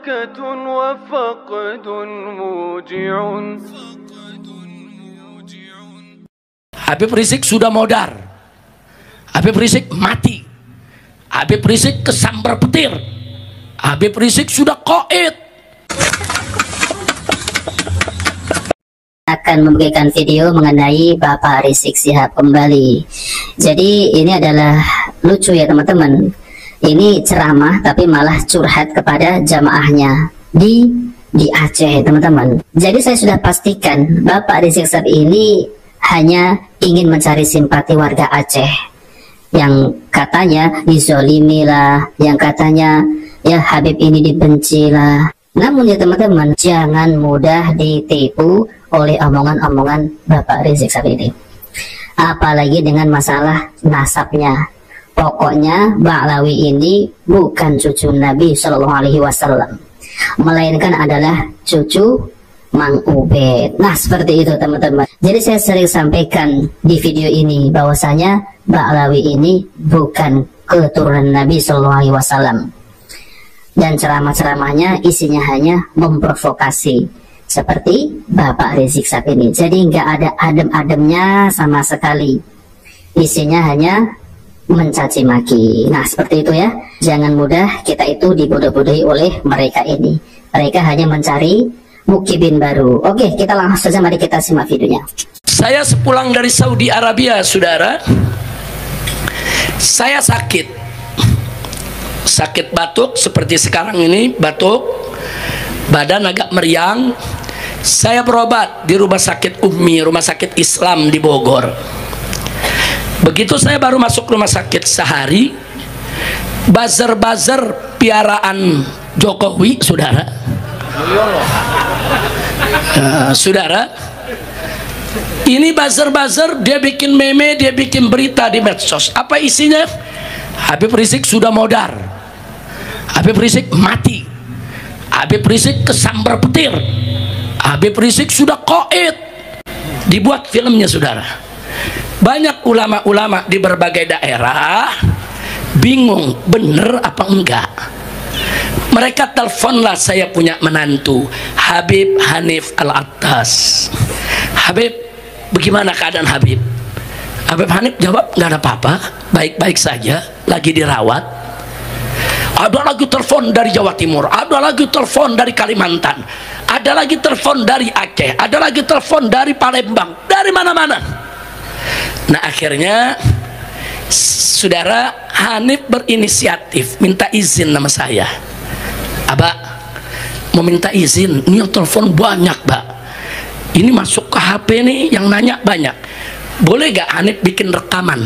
بركة وفقد موجع. Habib Rizik sudah modar, Habib Rizik mati, Habib Rizik kesambar petir, Habib Rizik sudah qaid. Akan memberikan video mengenai Bapak Rizik Syihab kembali. Jadi ini adalah lucu ya teman-teman. Ini ceramah tapi malah curhat kepada jamaahnya di Aceh teman-teman. Jadi saya sudah pastikan Bapak Rizik Syihab ini hanya ingin mencari simpati warga Aceh yang katanya dizolimi lah, yang katanya ya Habib ini dibenci lah. Namun ya teman-teman, jangan mudah ditipu oleh omongan-omongan Bapak Rizik Syihab ini. Apalagi dengan masalah nasabnya. Pokoknya Ba'lawi ini bukan cucu Nabi Shallallahu Alaihi Wasallam, melainkan adalah cucu Mang Ubed. Nah seperti itu teman-teman. Jadi saya sering sampaikan di video ini bahwasanya Ba'lawi ini bukan keturunan Nabi Shallallahu Alaihi Wasallam. Dan ceramah-ceramahnya isinya hanya memprovokasi seperti Bapak Rizik Syihab ini. Jadi nggak ada adem-ademnya sama sekali. Isinya hanya mencaci maki. Nah seperti itu ya. Jangan mudah kita itu dibodoh-bodohi oleh mereka ini. Mereka hanya mencari mukibin baru. Oke, kita langsung saja, mari kita simak videonya. Saya sepulang dari Saudi Arabia, saudara, saya sakit batuk seperti sekarang ini, batuk, badan agak meriang. Saya berobat di rumah sakit Ummi, rumah sakit Islam di Bogor. Begitu saya baru masuk rumah sakit sehari, buzzer-buzzer piaraan Jokowi, saudara, saudara, ini buzzer-buzzer, dia bikin meme, dia bikin berita di medsos. Apa isinya? Habib Rizik sudah modar, Habib Rizik mati, Habib Rizik kesambar petir, Habib Rizik sudah qaid. Dibuat filmnya, saudara. Banyak ulama-ulama di berbagai daerah bingung bener apa enggak. Mereka teleponlah saya punya menantu Habib Hanif Al-Attas. Habib, bagaimana keadaan Habib? Habib Hanif jawab, nggak ada apa-apa, baik-baik saja, lagi dirawat. Ada lagi telepon dari Jawa Timur, ada lagi telepon dari Kalimantan, ada lagi telepon dari Aceh, ada lagi telepon dari Palembang, dari mana-mana. Nah akhirnya saudara Hanif berinisiatif minta izin nama saya. Abah mau minta izin, ini yang telepon banyak, Mbak. Ini masuk ke HP nih, yang nanya banyak. Boleh gak Hanif bikin rekaman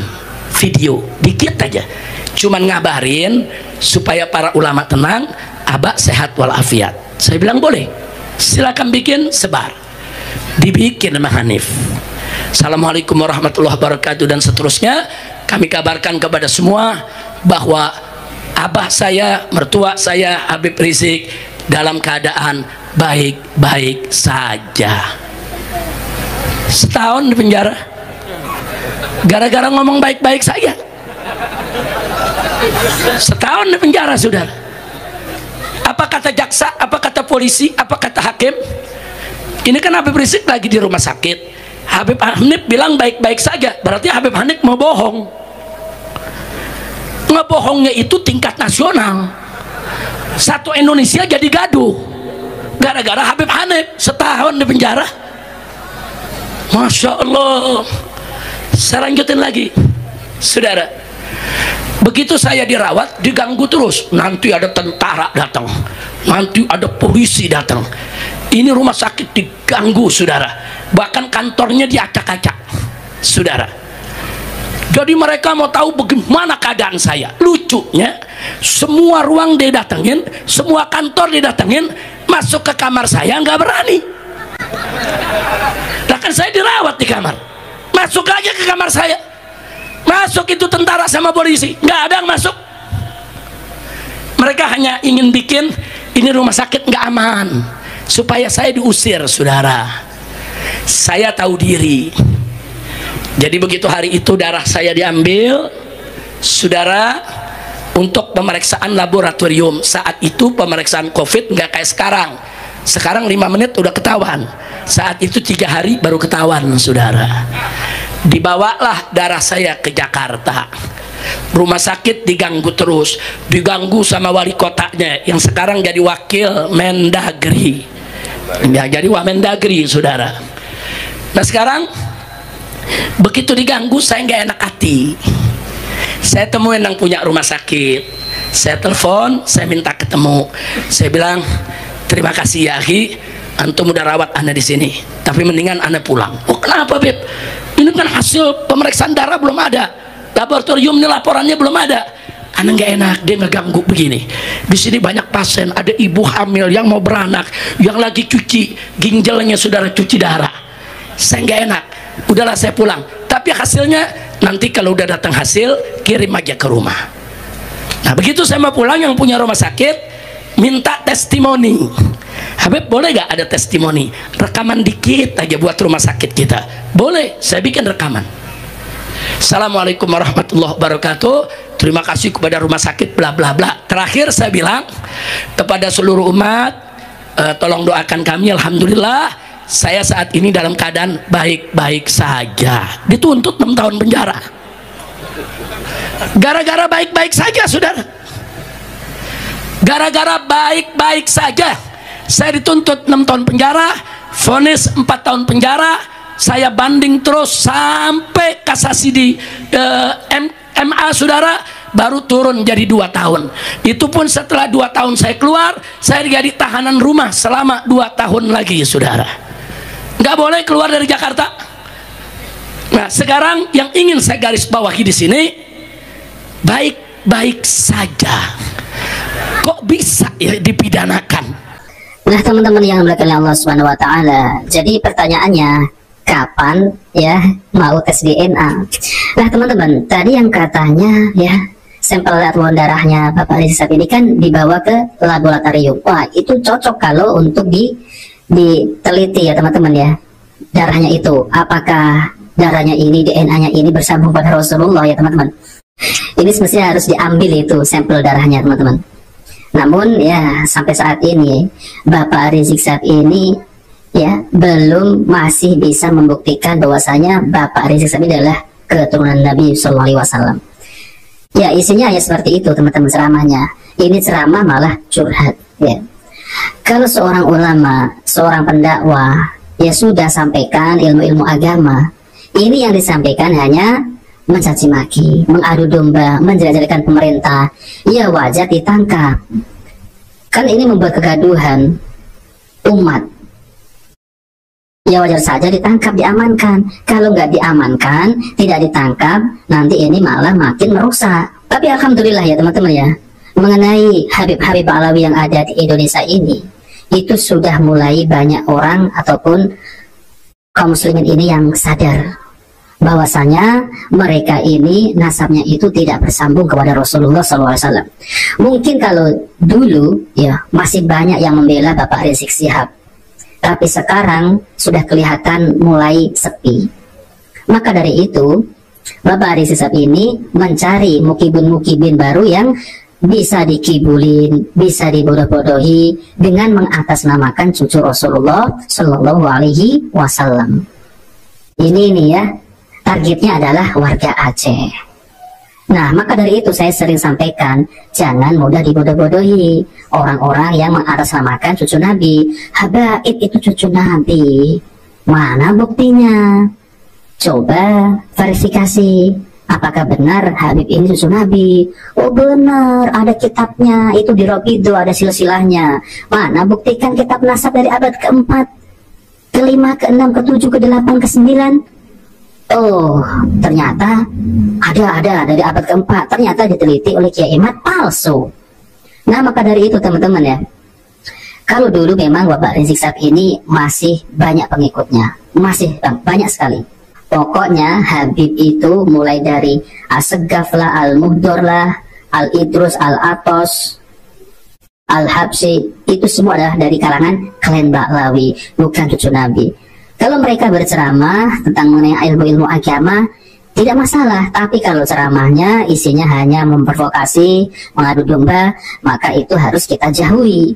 video dikit aja, cuman ngabarin supaya para ulama tenang, Abah sehat walafiat. Saya bilang boleh, silakan bikin, sebar. Dibikin sama Hanif. Assalamualaikum warahmatullahi wabarakatuh dan seterusnya. Kami kabarkan kepada semua bahwa abah saya, mertua saya Habib Rizik dalam keadaan baik-baik saja. Setahun di penjara gara-gara ngomong baik-baik saja. Setahun di penjara, saudara. Apa kata jaksa, apa kata polisi, apa kata hakim? Ini kan Habib Rizik lagi di rumah sakit. Habib Hanif bilang baik-baik saja, berarti Habib Hanif mau bohong. Ngebohongnya itu tingkat nasional. Satu Indonesia jadi gaduh gara-gara Habib Hanif setahun di penjara. Masya Allah. Saya lanjutin lagi, saudara. Begitu saya dirawat, diganggu terus. Nanti ada tentara datang, nanti ada polisi datang. Ini rumah sakit diganggu, saudara. Bahkan kantornya diacak-acak, saudara. Jadi mereka mau tahu bagaimana keadaan saya. Lucunya, semua ruang didatengin, semua kantor didatengin, masuk ke kamar saya nggak berani. Nah kan saya dirawat di kamar, masuk aja ke kamar saya. Masuk itu tentara sama polisi, nggak ada yang masuk. Mereka hanya ingin bikin ini rumah sakit nggak aman, supaya saya diusir, saudara. Saya tahu diri. Jadi begitu hari itu darah saya diambil, saudara, untuk pemeriksaan laboratorium. Saat itu pemeriksaan COVID nggak kayak sekarang. Sekarang 5 menit udah ketahuan. Saat itu 3 hari baru ketahuan, saudara. Dibawalah darah saya ke Jakarta. Rumah sakit diganggu terus, diganggu sama wali kotanya yang sekarang jadi wakil Mendagri. Ya, jadi Wamendagri, saudara. Nah sekarang begitu diganggu saya nggak enak hati. Saya temuin yang punya rumah sakit, saya telepon, saya minta ketemu. Saya bilang, terima kasih ya Hi, antum udah rawat Anda di sini, tapi mendingan Anda pulang. Oh kenapa Beb? Ini kan hasil pemeriksaan darah belum ada, laboratorium ini laporannya belum ada. Anda nggak enak, dia ngeganggu begini. Di sini banyak pasien, ada ibu hamil yang mau beranak, yang lagi cuci ginjalnya, saudara, cuci darah. Saya nggak enak, udahlah saya pulang. Tapi hasilnya nanti kalau udah datang hasil kirim aja ke rumah. Nah begitu saya mau pulang, yang punya rumah sakit minta testimoni. Habib boleh gak ada testimoni? Rekaman dikit aja buat rumah sakit kita. Boleh, saya bikin rekaman. Assalamualaikum warahmatullahi wabarakatuh. Terima kasih kepada rumah sakit bla bla bla. Terakhir saya bilang kepada seluruh umat, tolong doakan kami. Alhamdulillah saya saat ini dalam keadaan baik-baik saja. Dituntut 6 tahun penjara gara-gara baik-baik saja, saudara. Gara-gara baik-baik saja saya dituntut 6 tahun penjara, vonis 4 tahun penjara. Saya banding terus sampai kasasi di MA, saudara, baru turun jadi 2 tahun. Itu pun setelah 2 tahun saya keluar, saya jadi tahanan rumah selama 2 tahun lagi, saudara. Nggak boleh keluar dari Jakarta. Nah sekarang yang ingin saya garis bawahi di sini, baik-baik saja kok bisa ya dipidanakan? Nah teman-teman yang dimuliakan Allah Subhanahu Wa Taala, jadi pertanyaannya kapan ya mau tes DNA? Nah teman-teman, tadi yang katanya ya sampel ataupun darahnya Bapak Rizik Syihab ini kan dibawa ke laboratorium. Wah itu cocok kalau untuk diteliti ya teman-teman ya, darahnya itu apakah darahnya ini, DNA-nya ini bersambung pada Rasulullah ya teman-teman. Ini semestinya harus diambil itu sampel darahnya teman-teman. Namun ya sampai saat ini Bapak Rizik Syihab ini ya masih bisa membuktikan bahwasanya Bapak Rizik Syihab adalah keturunan Nabi Sallallahu Alaihi Wasallam. Ya isinya ya seperti itu teman-teman ceramahnya. Ini ceramah malah curhat ya. Kalau seorang ulama, seorang pendakwah ya sudah sampaikan ilmu-ilmu agama, ini yang disampaikan hanya mencaci maki, mengadu domba, menjelek-jelekan pemerintah, ya wajar ditangkap. Kan ini membuat kegaduhan umat. Ya wajar saja ditangkap, diamankan. Kalau nggak diamankan, tidak ditangkap, nanti ini malah makin merusak. Tapi alhamdulillah ya teman-teman ya, mengenai Habib-Habib Alawi yang ada di Indonesia ini, itu sudah mulai banyak orang ataupun kaum muslimin ini yang sadar bahwasanya mereka ini nasabnya itu tidak bersambung kepada Rasulullah SAW. Mungkin kalau dulu ya masih banyak yang membela Bapak Rizik Syihab, tapi sekarang sudah kelihatan mulai sepi. Maka dari itu Bapak Rizik Syihab ini mencari mukibin-mukibin baru yang bisa dikibulin, bisa dibodoh-bodohi dengan mengatasnamakan cucu Rasulullah Shallallahu Alaihi Wasallam. Ini nih ya, targetnya adalah warga Aceh. Nah, maka dari itu saya sering sampaikan, jangan mudah dibodoh-bodohi orang-orang yang mengatasnamakan cucu Nabi. Habaib itu cucu Nabi, mana buktinya? Coba verifikasi, apakah benar Habib ini cucu Nabi? Oh benar, ada kitabnya, itu di Rafidah ada silsilahnya. Mana buktikan kitab nasab dari abad keempat, kelima, keenam, ketujuh, kedelapan, kesembilan? Oh, ternyata ada dari abad keempat, ternyata diteliti oleh Kiai Imad palsu. Nah, maka dari itu teman-teman ya, kalau dulu memang Bapak Rizik Syihab ini masih banyak pengikutnya, masih banyak sekali. Pokoknya Habib itu mulai dari As-Segaf lah, Al-Muhdor lah, Al-Idrus, Al-Atos, Al-Habsyi, itu semua adalah dari kalangan klan Ba'lawi, bukan cucu Nabi. Kalau mereka berceramah tentang mengenai ilmu-ilmu agama, tidak masalah. Tapi kalau ceramahnya isinya hanya memprovokasi, mengadu domba, maka itu harus kita jauhi.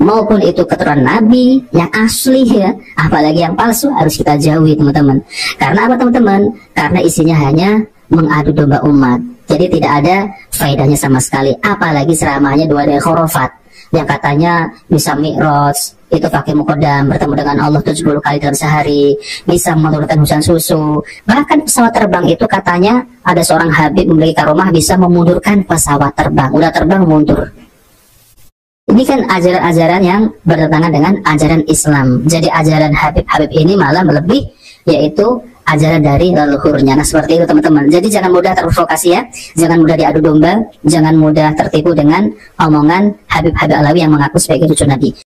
Maupun itu keturunan Nabi yang asli ya, apalagi yang palsu, harus kita jauhi teman-teman. Karena apa teman-teman? Karena isinya hanya mengadu domba umat. Jadi tidak ada faedahnya sama sekali. Apalagi ceramahnya dua dari khurafat yang katanya bisa mi'raj, itu pakai mukodam, bertemu dengan Allah 70 kali dalam sehari, bisa menurunkan hujan susu. Bahkan pesawat terbang itu katanya ada seorang Habib memiliki karomah bisa memundurkan pesawat terbang. Udah terbang mundur. Ini kan ajaran-ajaran yang bertentangan dengan ajaran Islam. Jadi ajaran Habib-Habib ini malah melebih, yaitu ajaran dari leluhurnya. Nah seperti itu teman-teman. Jadi jangan mudah terprovokasi ya, jangan mudah diadu domba, jangan mudah tertipu dengan omongan Habib-Habib Alawi yang mengaku sebagai cucu Nabi.